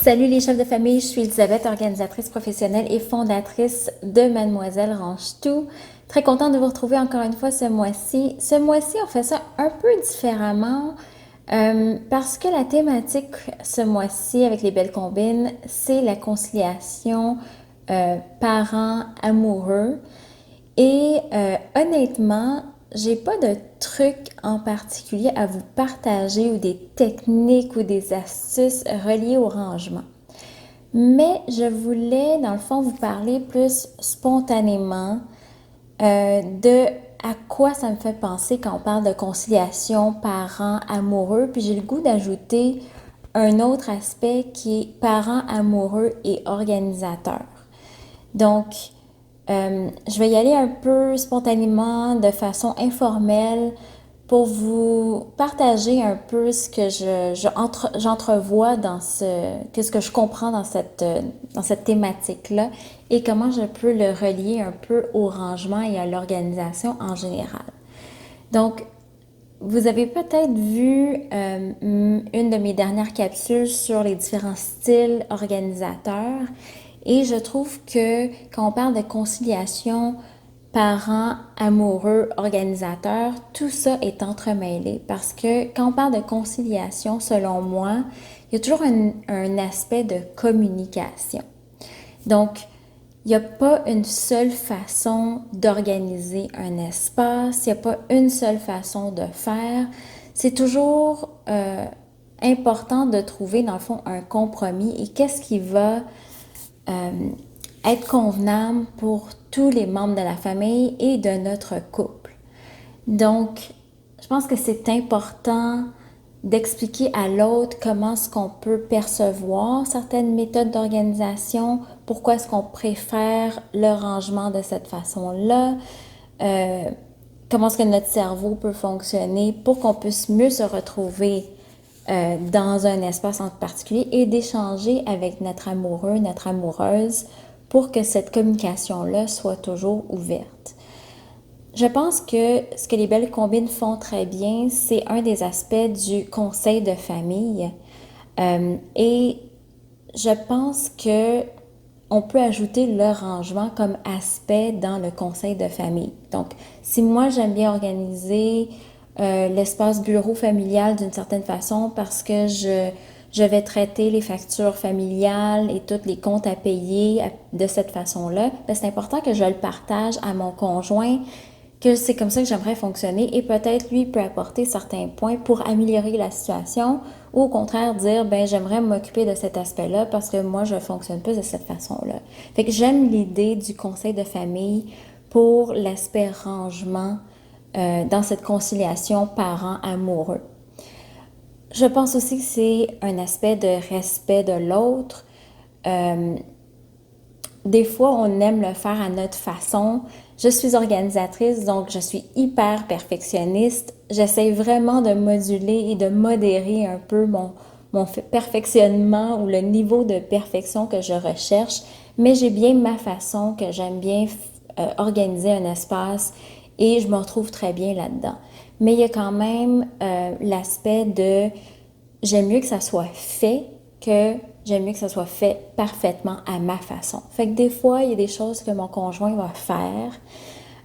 Salut les chefs de famille, je suis Elisabeth, organisatrice professionnelle et fondatrice de Mademoiselle Range Tout. Très contente de vous retrouver encore une fois ce mois-ci. Ce mois-ci, on fait ça un peu différemment parce que la thématique ce mois-ci avec les belles combines, c'est la conciliation parents amoureux. Et honnêtement, j'ai pas de trucs en particulier à vous partager ou des techniques ou des astuces reliées au rangement. Mais je voulais, dans le fond, vous parler plus spontanément de à quoi ça me fait penser quand on parle de conciliation parents amoureux. Puis j'ai le goût d'ajouter un autre aspect qui est parents amoureux et organisateurs. Donc, je vais y aller un peu spontanément, de façon informelle, pour vous partager un peu ce que j'entrevois qu'est-ce que je comprends dans cette thématique-là et comment je peux le relier un peu au rangement et à l'organisation en général. Donc, vous avez peut-être vu une de mes dernières capsules sur les différents styles organisateurs et je trouve que quand on parle de conciliation parents, amoureux, organisateurs, tout ça est entremêlé parce que quand on parle de conciliation, selon moi, il y a toujours un aspect de communication. Donc, il n'y a pas une seule façon d'organiser un espace, il n'y a pas une seule façon de faire. C'est toujours important de trouver, dans le fond, un compromis et qu'est-ce qui va être convenable pour tous les membres de la famille et de notre couple. Donc, je pense que c'est important d'expliquer à l'autre comment est-ce qu'on peut percevoir certaines méthodes d'organisation, pourquoi est-ce qu'on préfère le rangement de cette façon-là, comment est-ce que notre cerveau peut fonctionner pour qu'on puisse mieux se retrouver dans un espace en particulier et d'échanger avec notre amoureux, notre amoureuse pour que cette communication-là soit toujours ouverte. Je pense que ce que les belles combines font très bien, c'est un des aspects du conseil de famille. Et je pense que on peut ajouter le rangement comme aspect dans le conseil de famille. Donc, si moi j'aime bien organiser l'espace bureau familial d'une certaine façon parce que je vais traiter les factures familiales et tous les comptes à payer de cette façon-là, bien, c'est important que je le partage à mon conjoint, que c'est comme ça que j'aimerais fonctionner et peut-être lui peut apporter certains points pour améliorer la situation ou au contraire dire ben j'aimerais m'occuper de cet aspect-là parce que moi je fonctionne plus de cette façon-là. Fait que j'aime l'idée du conseil de famille pour l'aspect rangement dans cette conciliation parents-amoureux. Je pense aussi que c'est un aspect de respect de l'autre. Des fois, on aime le faire à notre façon. Je suis organisatrice, donc je suis hyper perfectionniste. J'essaie vraiment de moduler et de modérer un peu mon perfectionnement ou le niveau de perfection que je recherche, mais j'ai bien ma façon que j'aime bien organiser un espace et je me retrouve très bien là-dedans. Mais il y a quand même l'aspect de j'aime mieux que ça soit fait que j'aime mieux que ça soit fait parfaitement à ma façon. Fait que des fois, il y a des choses que mon conjoint va faire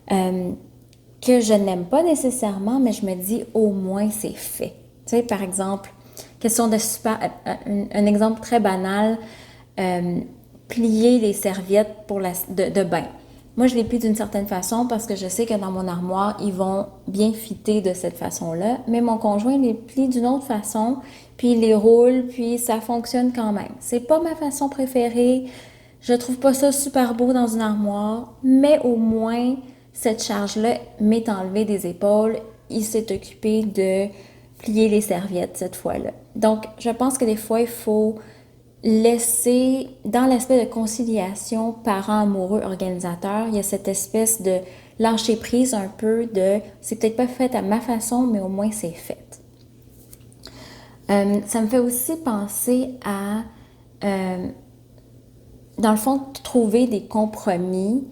que je n'aime pas nécessairement, mais je me dis au moins c'est fait. Tu sais, par exemple, question de un exemple très banal, plier les serviettes pour de bain. Moi, je les plie d'une certaine façon parce que je sais que dans mon armoire, ils vont bien fitter de cette façon-là. Mais mon conjoint les plie d'une autre façon, puis il les roule, puis ça fonctionne quand même. C'est pas ma façon préférée. Je trouve pas ça super beau dans une armoire, mais au moins, cette charge-là m'est enlevée des épaules. Il s'est occupé de plier les serviettes cette fois-là. Donc, je pense que des fois, il faut laisser, dans l'aspect de conciliation parents amoureux organisateurs, il y a cette espèce de lâcher prise un peu de c'est peut-être pas fait à ma façon, mais au moins c'est fait. Ça me fait aussi penser à, dans le fond, trouver des compromis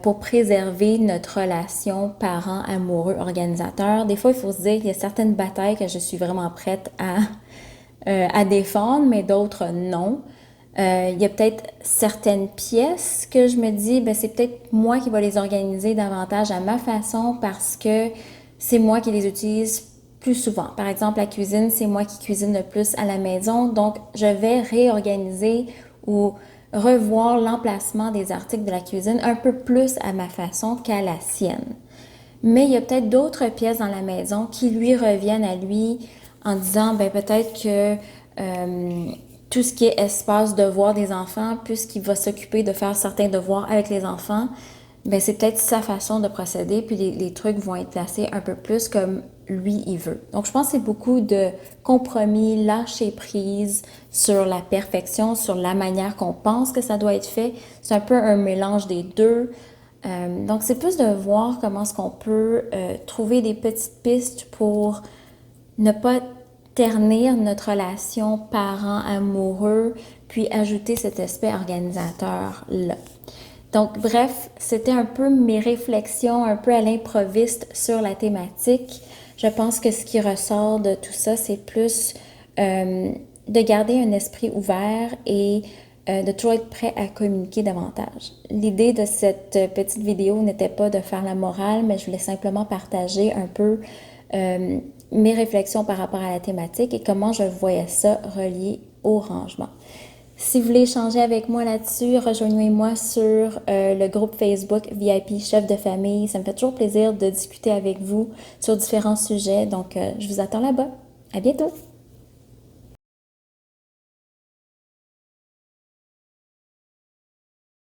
pour préserver notre relation parents amoureux organisateurs. Des fois, il faut se dire qu'il y a certaines batailles que je suis vraiment prête à défendre, mais d'autres non. Il y a peut-être certaines pièces que je me dis, ben c'est peut-être moi qui vais les organiser davantage à ma façon parce que c'est moi qui les utilise plus souvent. Par exemple, la cuisine, c'est moi qui cuisine le plus à la maison, donc je vais réorganiser ou revoir l'emplacement des articles de la cuisine un peu plus à ma façon qu'à la sienne. Mais il y a peut-être d'autres pièces dans la maison qui lui reviennent à lui en disant, ben peut-être que tout ce qui est espace devoir des enfants, puisqu'il va s'occuper de faire certains devoirs avec les enfants, ben c'est peut-être sa façon de procéder, puis les trucs vont être placés un peu plus comme lui il veut. Donc je pense que c'est beaucoup de compromis, lâcher prise sur la perfection, sur la manière qu'on pense que ça doit être fait. C'est un peu un mélange des deux. Donc c'est plus de voir comment est-ce qu'on peut trouver des petites pistes pour ne pas ternir notre relation parent-amoureux, puis ajouter cet aspect organisateur-là. Donc, bref, c'était un peu mes réflexions, un peu à l'improviste sur la thématique. Je pense que ce qui ressort de tout ça, c'est plus de garder un esprit ouvert et de toujours être prêt à communiquer davantage. L'idée de cette petite vidéo n'était pas de faire la morale, mais je voulais simplement partager un peu mes réflexions par rapport à la thématique et comment je voyais ça relié au rangement. Si vous voulez échanger avec moi là-dessus, rejoignez-moi sur le groupe Facebook VIP Chef de famille. Ça me fait toujours plaisir de discuter avec vous sur différents sujets. Donc, je vous attends là-bas. À bientôt!